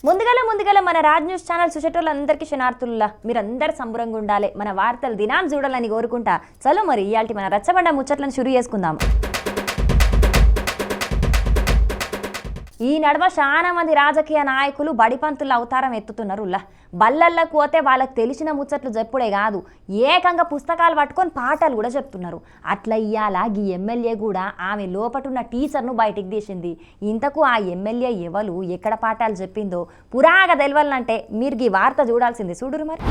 ముందుగల మన Raj news channel చూసేటోళ్ళందరికీ శనార్థుల్లా మీరందరూ సంబరంగా ఉండాలి, మన వార్తలు దినాం చూడాలని కోరుకుంటా. చలో మరి ఇయాల్టి మన రచ్చబండ ముచ్చట్లను షురు చేసుకుందాం. ఈ నడవ చాలా మంది రాజకీయ నాయకులు బడిపంతుల అవతారం ఎత్తుతున్నారు. బల్లల్లకు పోతే వాళ్ళకి తెలిసిన ముచ్చట్లు చెప్పుడే కాదు, ఏకంగా పుస్తకాలు పట్టుకొని పాటలు కూడా చెప్తున్నారు. అట్లా ఇయ్యాల ఈ ఎమ్మెల్యే కూడా ఆమె లోపటున్న టీచర్ను బయటికి తీసింది. ఇంతకు ఆ ఎమ్మెల్యే ఎవరు ఎక్కడ పాఠాలు చెప్పిందో పురాగా తెలవాలంటే మీరు ఈ వార్త చూడాల్సింది. చూడురు మరి.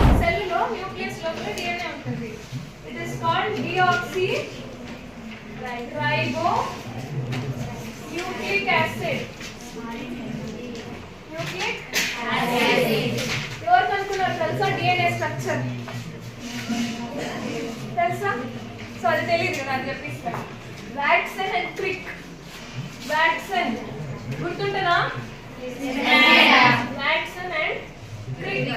తెలుసా DNA స్ట్రక్చర్ తెలుసా? సో అది తెలియదు, నాకు చెప్పిస్తాను. Watson and Crick. వాట్సన్ గుర్తుంటనా? Watson and Crick.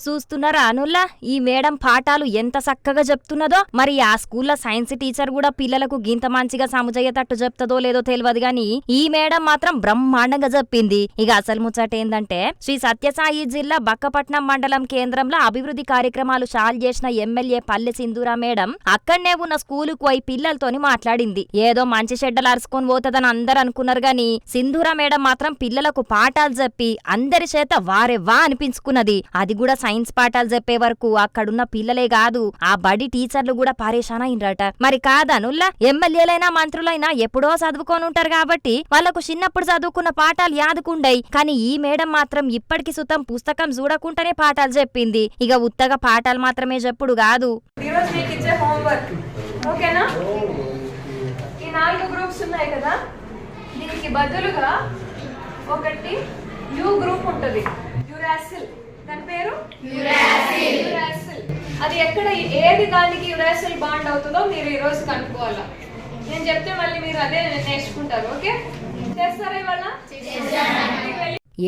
చూస్తున్నారా అనుల్లా, ఈ మేడం పాఠాలు ఎంత చక్కగా చెప్తున్నదో. మరి ఆ స్కూల్లో సైన్స్ టీచర్ కూడా పిల్లలకు గింత మంచిగా సముజయ్యేటట్టు చెప్తుందో లేదో తెలియదు గాని ఈ మేడం మాత్రం బ్రహ్మాండంగా చెప్పింది. ఇక అసలు ముచ్చట ఏందంటే, శ్రీ సత్యసాయి జిల్లా బక్కపట్నం మండలం కేంద్రంలో అభివృద్ధి కార్యక్రమాలు చాలు చేసిన ఎమ్మెల్యే పల్లె సింధూరా మేడం అక్కడనే ఉన్న స్కూలుకు పోయి పిల్లలతోని మాట్లాడింది. ఏదో మంచి చెడ్డలు అరుచుకొని పోతుందని అందరు అనుకున్నారు గాని సింధూరా మేడం మాత్రం పిల్లలకు పాఠాలు చెప్పి అందరి చేత వారెవ్వా అనిపించుకున్నది. అది కూడా సైన్స్ పాఠాలు చెప్పే వరకు అక్కడున్న పిల్లలే కాదు, ఆ బడి టీచర్లు కూడా పరేషాన్ అయినరట. మరి కాదనుల్లా, ఎమ్మెల్యేలైనా మంత్రులైనా ఎప్పుడో చదువుకొని ఉంటారు కాబట్టి వాళ్లకు చిన్నప్పుడు చదువుకున్న పాఠాలు యాదుకుండయి. కానీ ఈ మేడం మాత్రం ఇప్పటికి సుతం పుస్తకం చూడకుండానే పాఠాలు చెప్పింది. ఇక ఉత్తగా పాఠాలు మాత్రమే చెప్పుడు కాదు. ఈ 4 గ్రూప్స్ ఉన్నాయి కదా, దీనికి బదులుగా ఒకటి యు గ్రూప్ ఉంటుంది. యురాసిల్, దాని పేరు యురాసిల్. అది ఎక్కడ ఏది దానికి యురాసిల్ బాండ్ అవుతుందో మీరు ఈ రోజు కనుక్కోవాలా. నేను చెప్తే మళ్ళీ మీరు అదే నేర్చుకుంటారు. ఓకే, చేస్తారా ఇవాళ?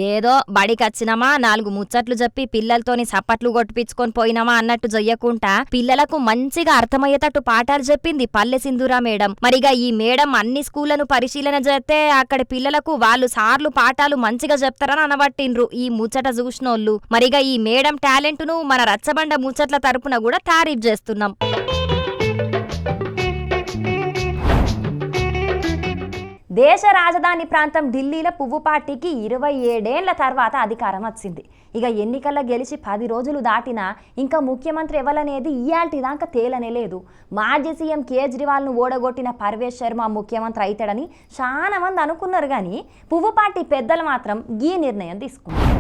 ఏదో బడికొచ్చినామా 4 ముచ్చట్లు చెప్పి పిల్లలతోని సప్పట్లు కొట్టిపించుకొని పోయినామా అన్నట్టు చెయ్యకుండా పిల్లలకు మంచిగా అర్థమయ్యేటట్టు పాఠాలు చెప్పింది పల్లె సింధూరా మేడం. మరిగా ఈ మేడం అన్ని స్కూళ్లను పరిశీలన చేస్తే అక్కడ పిల్లలకు వాళ్ళు సార్లు పాఠాలు మంచిగా చెప్తారని అనబట్టిండ్రు ఈ ముచ్చట చూసినోళ్ళు. మరిగా ఈ మేడం టాలెంట్ ను మన రచ్చబండ ముచ్చట్ల తరపున కూడా తారీఫ్ చేస్తున్నాం. దేశ రాజధాని ప్రాంతం ఢిల్లీలో పువ్వు పార్టీకి 27 ఏళ్ల తర్వాత అధికారం వచ్చింది. ఇక ఎన్నికల్లో గెలిచి 10 రోజులు దాటినా ఇంకా ముఖ్యమంత్రి ఎవరనేది ఇయాల్టి దాకా తేలనే లేదు. మాజీ సీఎం కేజ్రీవాల్ను ఓడగొట్టిన పర్వేజ్ శర్మ ముఖ్యమంత్రి అవుతాడని చాలా మంది అనుకున్నారు కానీ పువ్వు పార్టీ పెద్దలు మాత్రం ఈ నిర్ణయం తీసుకున్నారు.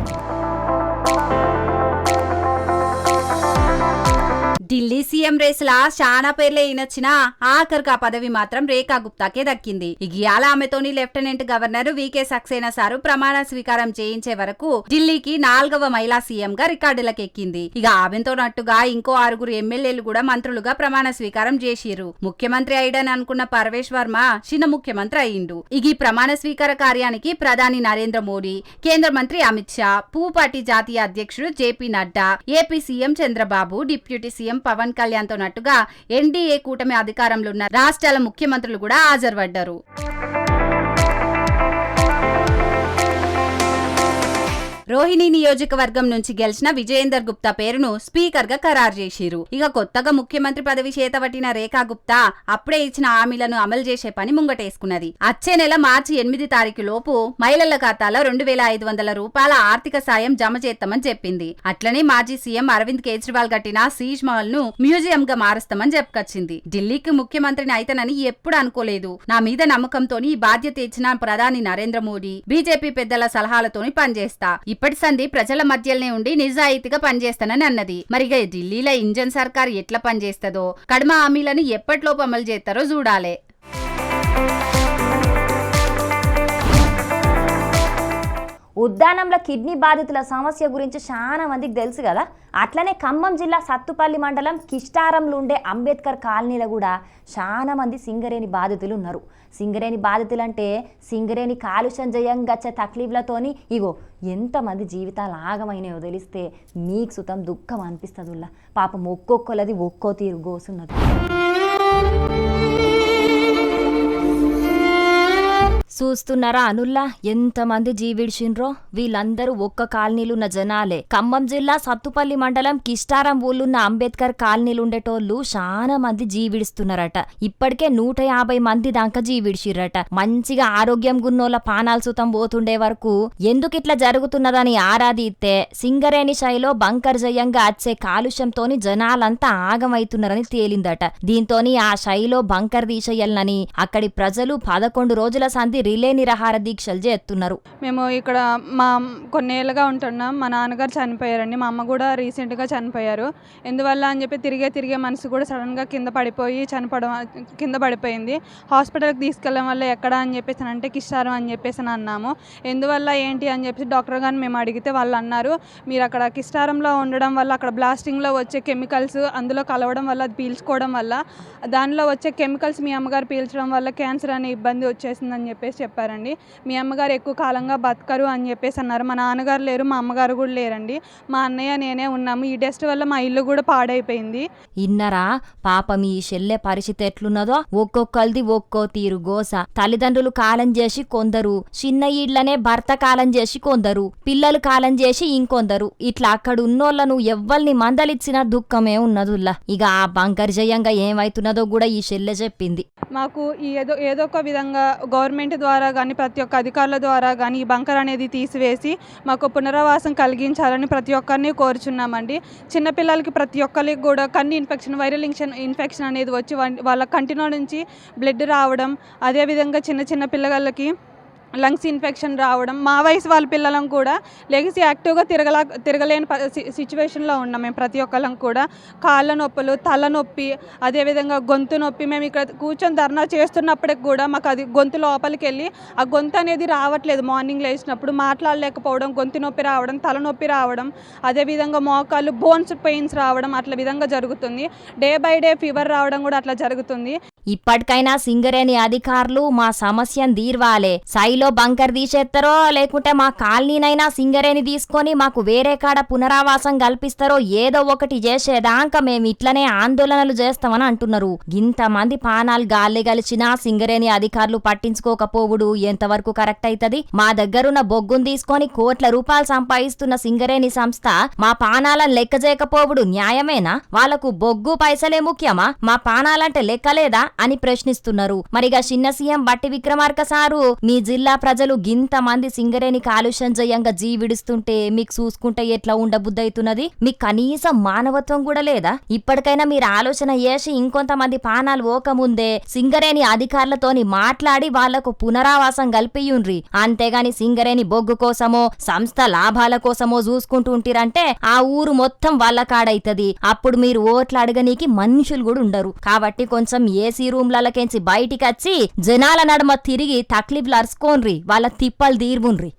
ఢిల్లీ సీఎం రేసులా చాలా పేర్లే ఈయనొచ్చినా ఆఖరికి ఆ పదవి మాత్రం రేఖా గుప్తాకే దక్కింది. ఇవాళ ఆమెతోని lieutenant governor VK Saxena sir ప్రమాణ స్వీకారం చేయించే వరకు ఢిల్లీకి 4వ మహిళా సీఎం గా రికార్డులకెక్కింది. ఇక ఆమెతో నట్టుగా ఇంకో 6 ఎమ్మెల్యేలు కూడా మంత్రులుగా ప్రమాణ స్వీకారం చేసిరు. ముఖ్యమంత్రి అయ్యడని అనుకున్న పర్వేష్ వర్మ చిన్న ముఖ్యమంత్రి అయ్యిండు. ఈ ప్రమాణ స్వీకార కార్యానికి ప్రధాని నరేంద్ర మోడీ, కేంద్ర మంత్రి అమిత్ షా, పువ్వు పార్టీ జాతీయ అధ్యక్షుడు JP Nadda, AP CM Chandrababu, deputy CM Pawan Kalyan తో నట్టుగా ఎన్డీఏ కూటమి అధికారంలో ఉన్న రాష్ట్రాల ముఖ్యమంత్రులు కూడా హాజరుపడ్డారు. రోహిణి నియోజకవర్గం నుంచి గెలిచిన విజయేందర్ గుప్తా పేరును స్పీకర్ గా ఖరారు చేసిరు. ఇక కొత్తగా ముఖ్యమంత్రి పదవి చేతబట్టిన రేఖా గుప్తా అప్పుడే ఇచ్చిన హామీలను అమలు చేసే పని ముంగటేసుకున్నది. వచ్చే నెల మార్చి 8 తారీఖు లోపు మహిళల ఖాతాలో 2500 రూపాయల ఆర్థిక సాయం జమ చేస్తామని చెప్పింది. అట్లనే మాజీ సీఎం అరవింద్ కేజ్రీవాల్ కట్టిన సీజ్ మాల్ ను మ్యూజియం గా మారుస్తామని చెప్పుకొచ్చింది. ఢిల్లీకి ముఖ్యమంత్రిని అయితనని ఎప్పుడు అనుకోలేదు. నా మీద నమ్మకంతోని ఈ బాధ్యత ఇచ్చిన ప్రధాని నరేంద్ర మోడీ, బీజేపీ పెద్దల సలహాలతోని పనిచేస్తా. ఇప్పటి సంధి ప్రజల మధ్యలోనే ఉండి నిజాయితీగా పనిచేస్తానని అన్నది. మరిగా ఢిల్లీలో ఇంజన్ సర్కార్ ఎట్లా పనిచేస్తుందో, కడమ హామీలను ఎప్పటిలోపు అమలు చేస్తారో చూడాలే. ఉద్దానంలో కిడ్నీ బాధితుల సమస్య గురించి చాలా మందికి తెలుసు కదా. అట్లనే ఖమ్మం జిల్లా సత్తుపల్లి మండలం కిష్టారంలో ఉండే అంబేద్కర్ కాలనీలో కూడా చాలా మంది సింగరేణి బాధితులు ఉన్నారు. సింగరేణి బాధితులు అంటే సింగరేణి కాలుష్యం జయంగా వచ్చే తక్లీఫ్లతోని ఇగో ఎంతమంది జీవితాలు ఆగమైనాయో తెలిస్తే మీకు సుతం దుఃఖం అనిపిస్తుంది. పాపం ఒక్కొక్కలది ఒక్కో తీరు గోసున్నది. చూస్తున్నారా అనుల్లా ఎంతమంది జీవిడిచిండ్రో. వీళ్ళందరూ ఒక్క కాలనీలున్న జనాలే. ఖమ్మం జిల్లా సత్తుపల్లి మండలం కిష్టారం ఊళ్ళున్న అంబేద్కర్ కాలనీలుండేటోళ్ళు చాలా మంది జీవిడిస్తున్నారట. ఇప్పటికే 150 మంది దాకా జీవిడిచిర్రట. మంచిగా ఆరోగ్యం గున్నోళ్ళ పానాలు సుతం పోతుండే వరకు ఎందుకిట్లా జరుగుతున్నదని ఆరాధిస్తే సింగరేణి శైలో బంకర్ జయంగా వచ్చే కాలుష్యంతోని జనాలంతా ఆగమైతున్నారని తేలిందట. దీంతోని ఆ శైలో బంకర్ తీసేయాలని అక్కడి ప్రజలు 11 రోజుల సంధి రిలే నిరాహార దీక్షలు చేస్తున్నారు. మేము ఇక్కడ కొన్నేళ్ళుగా ఉంటున్నాం. మా నాన్నగారు చనిపోయారండి, మా అమ్మ కూడా రీసెంట్గా చనిపోయారు. ఎందువల్ల అని చెప్పి తిరిగే మనసు కూడా సడన్గా కింద పడిపోయింది. హాస్పిటల్కి తీసుకెళ్ళడం వల్ల ఎక్కడ అని చెప్పేసి అంటే కిష్టారం అని చెప్పేసి అన్నాము. ఎందువల్ల ఏంటి అని చెప్పేసి డాక్టర్ గారిని మేము అడిగితే వాళ్ళు అన్నారు, మీరు అక్కడ కిష్టారంలో ఉండడం వల్ల అక్కడ బ్లాస్టింగ్లో వచ్చే కెమికల్స్ అందులో కలవడం వల్ల అది పీల్చుకోవడం వల్ల దానిలో వచ్చే కెమికల్స్ మీ అమ్మగారు పీల్చడం వల్ల క్యాన్సర్ అనే ఇబ్బంది వచ్చేసిందని చెప్పేసి చెప్పారండి. మీ అమ్మగారు ఎక్కువ కాలంగా బతకరు అని చెప్పేసి అన్నారు. మా నాన్నగారు లేరు, మా అమ్మగారు కూడా లేరండి. మా అన్నయ్య నేనే ఉన్నాము. ఈ డస్ట్ వల్ల మా ఇల్లు కూడా పాడైపోయింది. ఇన్నరా పాపం ఈ చెల్లె పరిస్థితి ఎట్లున్నదో. ఒక్కొక్కరిది ఒక్కో తీరు గోస. తల్లిదండ్రులు కాలం చేసి కొందరు, చిన్న ఇళ్లనే భర్త కాలం చేసి కొందరు, పిల్లలు కాలం చేసి ఇంకొందరు. ఇట్లా అక్కడ ఉన్నోళ్లను ఎవ్వల్ని మందలిచ్చినా దుఃఖమే ఉన్నదుల్లా. ఇక ఆ బంకర్ జయంగా ఏమైతున్నదో కూడా ఈ చెల్లె చెప్పింది. మాకు ఏదో ఒక విధంగా గవర్నమెంట్ ద్వారా కానీ ప్రతి ఒక్క అధికారుల ద్వారా కానీ ఈ బంకర్ అనేది తీసివేసి మాకు పునరావాసం కలిగించాలని ప్రతి ఒక్కరిని కోరుచున్నామండి. చిన్నపిల్లలకి ప్రతి ఒక్కరికి కూడా కన్ను ఇన్ఫెక్షన్, వైరల్ ఇన్ఫెక్షన్ అనేది వచ్చి వాళ్ళ కంటిలో నుంచి బ్లడ్ రావడం, అదేవిధంగా చిన్న పిల్లలకి లంగ్స్ ఇన్ఫెక్షన్ రావడం, మా వయసు వాళ్ళ పిల్లలం కూడా లెగిసి యాక్టివ్గా తిరగలేని సిచ్యువేషన్లో ఉన్నాం. మేము ప్రతి ఒక్కళ్ళం కూడా కాళ్ళ నొప్పులు, తలనొప్పి, అదేవిధంగా గొంతు నొప్పి. మేము ఇక్కడ కూర్చొని ధర్నా చేస్తున్నప్పటికి కూడా మాకు అది గొంతు లోపలికి వెళ్ళి ఆ గొంతు అనేది రావట్లేదు. మార్నింగ్ లేచినప్పుడు మాట్లాడలేకపోవడం, గొంతు నొప్పి రావడం, తలనొప్పి రావడం, అదేవిధంగా మోకాళ్ళు బోన్స్ పెయిన్స్ రావడం అట్లా విధంగా జరుగుతుంది. డే బై డే ఫీవర్ రావడం కూడా అట్లా జరుగుతుంది. ఇప్పటికైనా సింగరేణి అధికారులు మా సమస్యను తీర్వాలే. సైలో బంకర్ తీసేస్తారో లేకుంటే మా కాలనీనైనా సింగరేణి తీసుకొని మాకు వేరే కాడ పునరావాసం కల్పిస్తారో ఏదో ఒకటి చేసేదాకా మేము ఇట్లనే ఆందోళనలు చేస్తామని అంటున్నారు. ఇంతమంది పానాలు గాలి గలిచినా సింగరేణి అధికారులు పట్టించుకోకపోవుడు ఎంతవరకు కరెక్ట్ అవుతుంది? మా దగ్గరున్న బొగ్గును తీసుకొని కోట్ల రూపాయలు సంపాదిస్తున్న సింగరేణి సంస్థ మా పానాలను లెక్క చేయకపోవుడు న్యాయమేనా? వాళ్లకు బొగ్గు పైసలే ముఖ్యమా? మా పానాలంటే లెక్కలేదా అని ప్రశ్నిస్తున్నారు. మరిగా చిన్న సీఎం బట్టి విక్రమార్క సారు, మీ జిల్లా ప్రజలు గింత మంది సింగరేణి కాలుష్యం జయంగా జీవిడుస్తుంటే మీకు చూసుకుంటే ఎట్లా ఉండబుద్దవుతున్నది? మీకు కనీసం మానవత్వం కూడా లేదా? ఇప్పటికైనా మీరు ఆలోచన చేసి ఇంకొంతమంది పానాలు ఓకముందే సింగరేణి అధికారులతోని మాట్లాడి వాళ్లకు పునరావాసం కల్పియుండ్రి. అంతేగాని సింగరేణి బొగ్గు కోసమో సంస్థ లాభాల కోసమో చూసుకుంటూ ఉంటిరంటే ఆ ఊరు మొత్తం వాళ్ళ కాడైతది. అప్పుడు మీరు ఓట్లు అడగనీకి మనుషులు కూడా ఉండరు. కాబట్టి కొంచెం ఏసీ రూమ్లకెంచి బయటికి వచ్చి జనాల నడుమ తిరిగి తక్లీఫ్లు అరుచుకోన్రి, వాళ్ళ తిప్పలు తీర్వుండ్రి.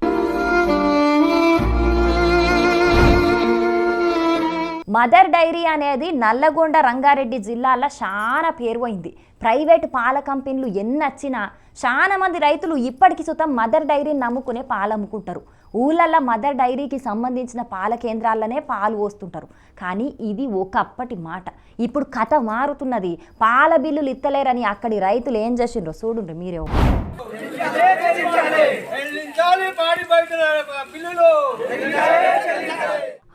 మదర్ డైరీ అనేది నల్లగొండ రంగారెడ్డి జిల్లాలో చాలా పేరువైంది. ప్రైవేటు పాల కంపెనీలు ఎన్నొచ్చినా చాలా మంది రైతులు ఇప్పటికి సుతం మదర్ డైరీని నమ్ముకునే పాలు అమ్ముకుంటారు. ఊళ్ళల్లో మదర్ డైరీకి సంబంధించిన పాల కేంద్రాలనే పాలు పోస్తుంటారు. కానీ ఇది ఒకప్పటి మాట. ఇప్పుడు కథ మారుతున్నది. పాల బిల్లులు ఇత్తలేరని అక్కడి రైతులు ఏం చేసిండ్రో చూడండి మీరే.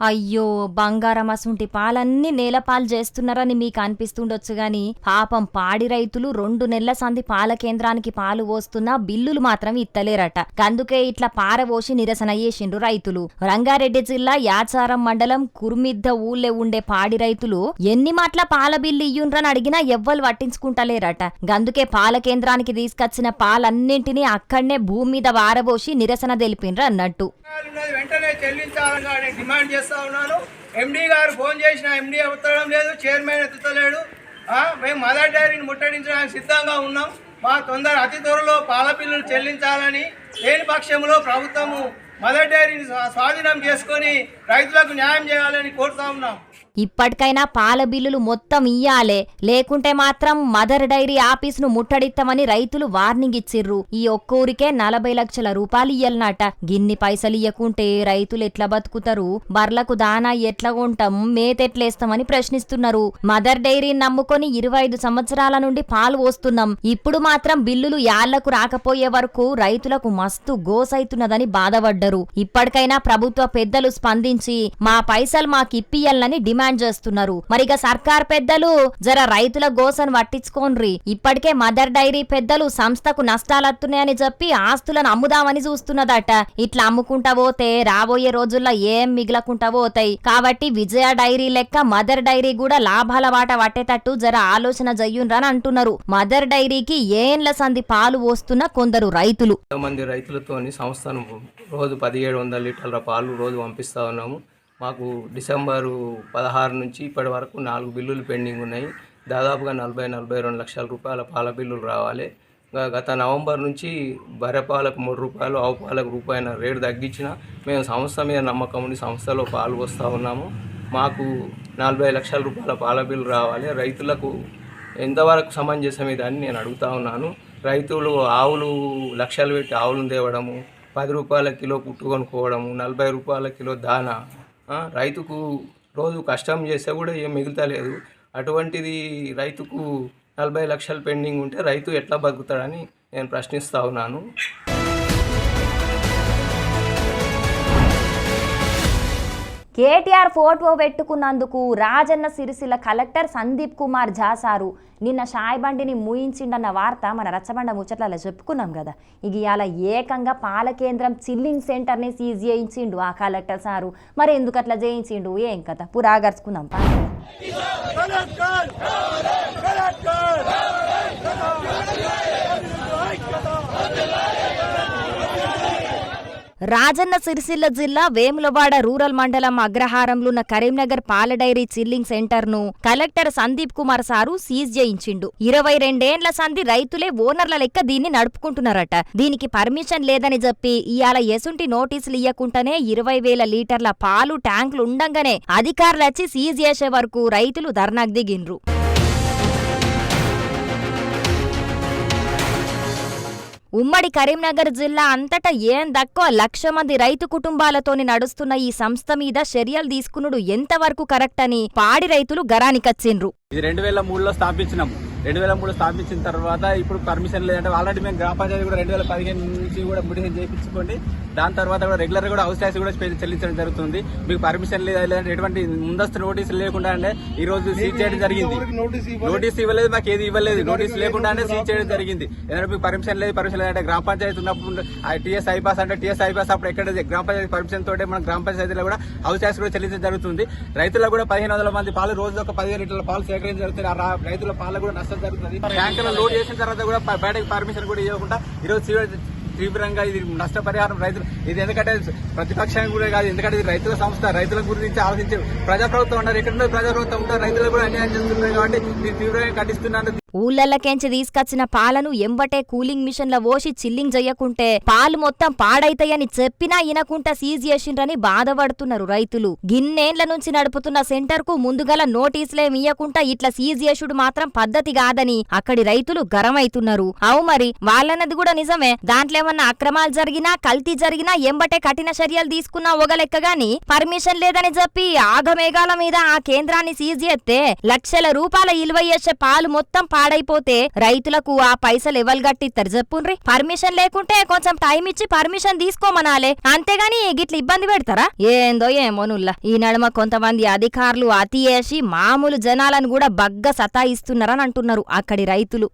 అయ్యో బంగారం అసుంటి పాలన్నీ నేలపాలు చేస్తున్నారని మీకు అనిపిస్తుండొచ్చు గాని పాపం పాడి రైతులు 2 నెలల సంధి పాల కేంద్రానికి పాలు పోస్తున్నా బిల్లులు మాత్రం ఇత్తలేరట. అందుకే ఇట్లా పారవోసి నిరసన చేసిండ్రు రైతులు. రంగారెడ్డి జిల్లా యాచారం మండలం కుర్మిద్ద ఊళ్ళే ఉండే పాడి రైతులు ఎన్ని మాటల పాల బిల్లు ఇయ్యుండ్రని అడిగినా ఎవ్వరు పట్టించుకుంటలేరట. అందుకే పాల కేంద్రానికి తీసుకొచ్చిన పాలన్నింటినీ అక్కడనే భూమి మీద వారబోసి నిరసన తెలిపిండ్రు అన్నట్టు. వెంటనే చెల్లించాలని డిమాండ్ చేస్తా ఉన్నాను. ఎండీ గారు ఫోన్ చేసినా ఎండీ ఎత్తడం లేదు, చైర్మన్ ఎత్తుతలేడు. మేము మదర్ డైరీని ముట్టడించడానికి సిద్ధంగా ఉన్నాం. అతి త్వరలో పాల బిల్లులు చెల్లించాలని, లేని పక్షంలో ప్రభుత్వము మదర్ డైరీని స్వాధీనం చేసుకొని రైతులకు న్యాయం చేయాలని కోరుతా ఉన్నాం. ఇప్పటికైనా పాల బిల్లులు మొత్తం ఇయ్యాలే, లేకుంటే మాత్రం మదర్ డైరీ ఆఫీసును ముట్టడిస్తామని రైతులు వార్నింగ్ ఇచ్చిర్రు. ఈ ఒక్క ఊరికే 40 లక్షల రూపాయలు ఇయ్యాలన్నట. గిన్ని పైసలు ఇయ్యకుంటే రైతులు ఎట్లా బతుకుతారు? బర్లకు దానా ఎట్లా కొంటాం, మేతెట్లేస్తామని ప్రశ్నిస్తున్నారు. మదర్ డైరీని నమ్ముకొని 25 సంవత్సరాల నుండి పాలు పోస్తున్నాం. ఇప్పుడు మాత్రం బిల్లులు యాళ్లకు రాకపోయే వరకు రైతులకు మస్తు గోసైతున్నదని బాధపడ్డరు. ఇప్పటికైనా ప్రభుత్వ పెద్దలు స్పందించి మా పైసలు మాకు ఇప్పియ్యాలని డిమాండ్ చేస్తున్నారు. మరిగా సర్కార్ పెద్దలు జర రైతుల గోసను పట్టించుకోన్రి. ఇప్పటికే మదర్ డైరీ పెద్దలు సంస్థకు నష్టాలత్తున్నాయని చెప్పి ఆస్తులను అమ్ముదామని చూస్తున్నదట. ఇట్లా అమ్ముకుంటా పోతే రాబోయే రోజుల్లో ఏం మిగలకుంటా పోతాయి. కాబట్టి విజయ డైరీ లెక్క మదర్ డైరీ కూడా లాభాల వాట పట్టేటట్టు జర ఆలోచన జయ్యుండ్రని అంటున్నారు. మదర్ డైరీకి ఏండ్ల సంది పాలు పోస్తున్న కొందరు రైతులు. మంది రైతులతోని సంస్థను రోజు 1700 లీటర్ల పాలు రోజు పంపిస్తూ ఉన్నాము. మాకు డిసెంబరు 16 నుంచి ఇప్పటి వరకు 4 బిల్లులు పెండింగ్ ఉన్నాయి. దాదాపుగా 40-42 లక్షల రూపాయల పాల బిల్లులు రావాలి. గత నవంబర్ నుంచి బర్రె పాలకు 3 రూపాయలు, ఆవు పాలకు రూపాయల రేటు తగ్గించిన మేము సంస్థ మీద నమ్మకం ఉండి సంస్థలో పాలు వస్తూ ఉన్నాము. మాకు 40 లక్షల రూపాయల పాల బిల్లు రావాలి. రైతులకు ఎంతవరకు సమంజసం ఇదని నేను అడుగుతా ఉన్నాను. రైతులు ఆవులు లక్షలు పెట్టి ఆవులను తేవడము, 10 రూపాయల కిలో పుట్టు కొనుక్కోవడము, 40 రూపాయల కిలో దానా, రైతుకు రోజు కష్టం చేస్తే కూడా ఏం మిగులుతలేదు. అటువంటిది రైతుకు 40 లక్షలు పెండింగ్ ఉంటే రైతు ఎట్లా బతుకుతాడని నేను ప్రశ్నిస్తూ ఉన్నాను. కేటీఆర్ ఫోటో పెట్టుకున్నందుకు రాజన్న సిరిసిల్ల కలెక్టర్ సందీప్ కుమార్ ఝా నిన్న షాయిబండిని మూయించిండన్న వార్త మన రచ్చబండ ముచ్చట్లలో చెప్పుకున్నాం కదా. ఇక ఇవాళ ఏకంగా పాల కేంద్రం చిల్లింగ్ సెంటర్ని సీజ్ చేయించిండు ఆ కలెక్టర్ సారు. మరి ఎందుకు అట్లా చేయించిండు ఏం కదా పురాగర్చుకుందాం. రాజన్న సిరిసిల్ల జిల్లా వేములవాడ రూరల్ మండలం అగ్రహారంలో ఉన్న కరీంనగర్ పాల డైరీ చిల్లింగ్ సెంటర్ ను collector Sandeep Kumar sir seize చేయించిండు. 22 ఏండ్ల సంది రైతులే ఓనర్ల లెక్క దీన్ని నడుపుకుంటున్నారట. దీనికి పర్మిషన్ లేదని చెప్పి ఇయాల ఎసుంటి నోటీసులు ఇయ్యకుండానే 20,000 లీటర్ల పాలు ట్యాంకులు ఉండంగానే అధికారులొచ్చి సీజ్ చేసే వరకు రైతులు ధర్నాకు దిగిండ్రు. ఉమ్మడి కరీంనగర్ జిల్లా అంతటా ఏం తక్కువ 1,00,000 మంది రైతు కుటుంబాలతోని నడుస్తున్న ఈ సంస్థ మీద చర్యలు తీసుకునుడు ఎంతవరకు కరెక్ట్ అని పాడి రైతులు గరానికచ్చిండ్రు. ఇది 2003లో స్థాపించినాము. 2003లో స్థాపించిన తర్వాత ఇప్పుడు పర్మిషన్ లేదంటే ఆల్రెడీ మేము గ్రామ పంచాయతీ కూడా 2015 నుంచి కూడా ముడిషన్ చేయించుకోండి. దాని తర్వాత కూడా రెగ్యులర్ కూడా హౌస్ ట్యాక్స్ కూడా చెల్లించడం జరుగుతుంది. మీకు పర్మిషన్ లేదంటే ఎటువంటి ముందస్తు నోటీసులు లేకుండానే ఈ రోజు సీజ్ చేయడం జరిగింది. నోటీస్ ఇవ్వలేదు, మాకు ఏది ఇవ్వలేదు. నోటీస్ లేకుండానే సీజ్ చేయడం జరిగింది. ఎందుకంటే మీకు పర్మిషన్ లేదంటే గ్రామ పంచాయతీ ఉన్నప్పుడు టీఎస్ ఐపాస్ అంటే టీఎస్ ఐపాస్ అప్పుడు ఎక్కడ గ్రామ పంచాయతీ పర్మిషన్ తోటే మన గ్రామ పంచాయతీలో కూడా హౌస్ ట్యాక్స్ కూడా చెల్లించడం జరుగుతుంది. రైతులకు కూడా 1,500 మంది పాలు రోజు ఒక 15 లీటర్ల పాలు సేకరించడం జరుగుతుంది. ఆ రైతుల పాలకు కూడా నష్టం జరుగుతుంది. ట్యాంకులో లోడ్ చేసిన తర్వాత కూడా బయటకు పర్మిషన్ కూడా ఇవ్వకుండా ఈరోజు తీవ్రంగా ఇది నష్టపరిహారం రైతులు ఇది ఎందుకంటే ప్రతిపక్షానికి కూడా కాదు, ఎందుకంటే ఇది రైతుల సంస్థ. రైతుల గురించి ఆలోచించే ప్రజాప్రభుత్వం ఉన్నారు. ఎక్కడ ప్రజాప్రభుత్వం ఉంటారు, రైతులకు కూడా అన్యాయం చేస్తున్నారు. కాబట్టి ఇది తీవ్రంగా ఖండిస్తున్నాను. ఊళ్ళకెంచి తీసుకొచ్చిన పాలను ఎంబటే కూలింగ్ మిషన్ లో పోసి చిల్లింగ్ చెయ్యకుంటే పాలు మొత్తం పాడైతాయని చెప్పినా ఇనకుంటా సీజ్ చేసిండ్రని బాధపడుతున్నారు రైతులు. గిన్నేండ్ల నుంచి నడుపుతున్న సెంటర్ కు ముందుగల నోటీసులేం ఇయ్యకుంటా ఇట్లా సీజ్ చేసుడు మాత్రం పద్ధతి కాదని అక్కడి రైతులు గరమైతున్నారు. అవు మరి వాళ్ళన్నది కూడా నిజమే. దాంట్లో ఏమన్నా అక్రమాలు జరిగినా కల్తీ జరిగినా ఎంబటే కఠిన చర్యలు తీసుకున్నా ఒగలెక్కగాని పర్మిషన్ లేదని చెప్పి ఆగమేఘాల మీద ఆ కేంద్రాన్ని సీజ్ చేస్తే లక్షల రూపాయల ఇలువ చేసే పాలు మొత్తం పాడైపోతే రైతులకు ఆ పైసలు ఎవరు గట్టిస్తారు చెప్పుండ్రి. పర్మిషన్ లేకుంటే కొంచెం టైం ఇచ్చి పర్మిషన్ తీసుకోమనాలే, అంతేగాని గిట్ల ఇబ్బంది పెడతారా ఏందో ఏమోనుల్లా. ఈ నడుమ కొంతమంది అధికారులు అతి వేసి మామూలు జనాలను కూడా బగ్గ సతాయిస్తున్నారని అంటున్నారు అక్కడి రైతులు.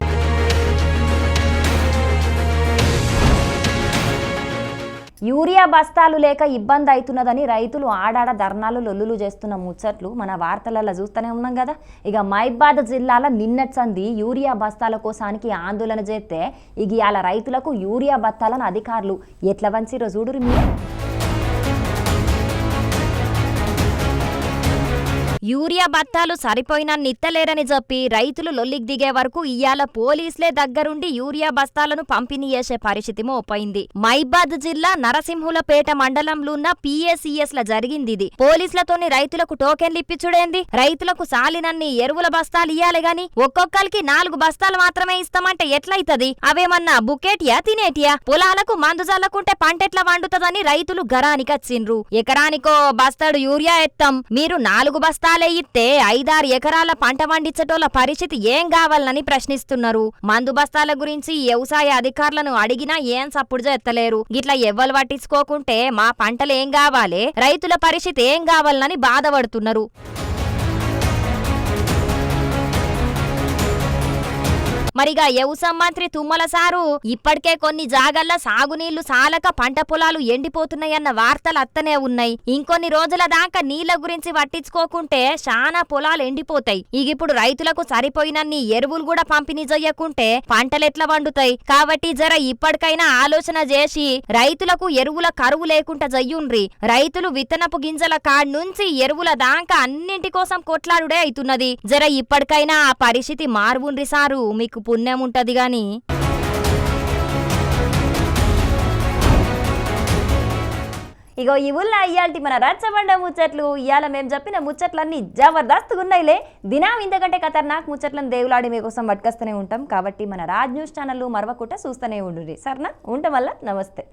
యూరియా బస్తాలు లేక ఇబ్బంది అవుతున్నదని రైతులు ఆడాడ ధర్నాలు లొల్లులు చేస్తున్న ముచ్చట్లు మన వార్తలలో చూస్తూనే ఉన్నాం కదా. ఇక మహబూబాబాద్ జిల్లాలో నిన్నటి సంది యూరియా బస్తాల కోసానికి ఆందోళన చేస్తే ఇక ఇవాళ రైతులకు యూరియా బస్తాలను అధికారులు ఎట్లా వంచిరో చూడురు మీరు. యూరియా బత్తాలు సరిపోయినన్ని ఇత్తలేరని చెప్పి రైతులు లొల్లికి దిగే వరకు ఇయ్యాల పోలీసులే దగ్గరుండి యూరియా బస్తాలను పంపిణీ చేసే పరిస్థితి మోపైంది. మైబాద్ జిల్లా నరసింహులపేట మండలంలో ఉన్న PACS ల జరిగింది ఇది. పోలీసులతోని రైతులకు టోకెన్లు ఇప్పించుడేంది? రైతులకు సాలినన్ని ఎరువుల బస్తాలు ఇయ్యాలి గాని ఒక్కొక్కరికి 4 బస్తాలు మాత్రమే ఇస్తామంటే ఎట్లయితది? అవేమన్నా బుకేటియా తినేటియా? పొలాలకు మందు జల్లకుంటే పంటెట్లా వండుతదని రైతులు గరానికచ్చిండ్రు. ఎకరానికో బస్తాడు యూరియా ఎత్తాం, మీరు 4 బస్తాలే ఇస్తే 5-6 ఎకరాల పంట వండించటోళ్ళ పరిస్థితి ఏం కావాలని ప్రశ్నిస్తున్నారు. మందు బస్తాల గురించి వ్యవసాయ అధికారులను అడిగినా ఏం సప్పుడు చేస్తలేరు. గిట్లా ఎవ్వలు పట్టించుకోకుంటే మా పంటలు ఏం కావాలే, రైతుల పరిస్థితి ఏం కావాలని బాధపడుతున్నారు. మరిగా వ్యవసాయ మంత్రి తుమ్మల సారు ఇప్పటికే కొన్ని జాగల్ల సాగునీళ్లు సాలక పంట పొలాలు ఎండిపోతున్నాయన్న వార్తలు అత్తనే ఉన్నాయి. ఇంకొన్ని రోజుల దాకా నీళ్ల గురించి పట్టించుకోకుంటే చాలా పొలాలు ఎండిపోతాయి. ఇప్పుడు రైతులకు సరిపోయినన్ని ఎరువులు కూడా పంపిణీ చెయ్యకుంటే పంటలెట్లా వండుతాయి? కాబట్టి జర ఇప్పటికైనా ఆలోచన చేసి రైతులకు ఎరువుల కరువు లేకుండా చెయ్యుండ్రి. రైతులు విత్తనపు గింజల కాడ్ నుంచి ఎరువుల దాకా అన్నింటి కోసం కొట్లాడుడే అవుతున్నది. జర ఇప్పటికైనా ఆ పరిస్థితి మారువుండ్రి సారు, మీకు పుణ్యం ఉంటది గాని. ఇగో ఈ ఊళ్ళో ఇయ్యాల్టి మన రచ్చబండ ముచ్చట్లు. ఇవాళ మేము చెప్పిన ముచ్చట్లన్నీ జబర్దస్తుగా ఉన్నాయిలే. దినం ఇంతకంటే ఖతర్నాక్ ముచ్చట్లను దేవులాడి మీకోసం పట్టుకొస్తూనే ఉంటాం. కాబట్టి మన రాజ్ న్యూస్ ఛానల్ మరవకుండా చూస్తూనే ఉండుర్రి. సరేనా? ఉంటాం వల్ల నమస్తే.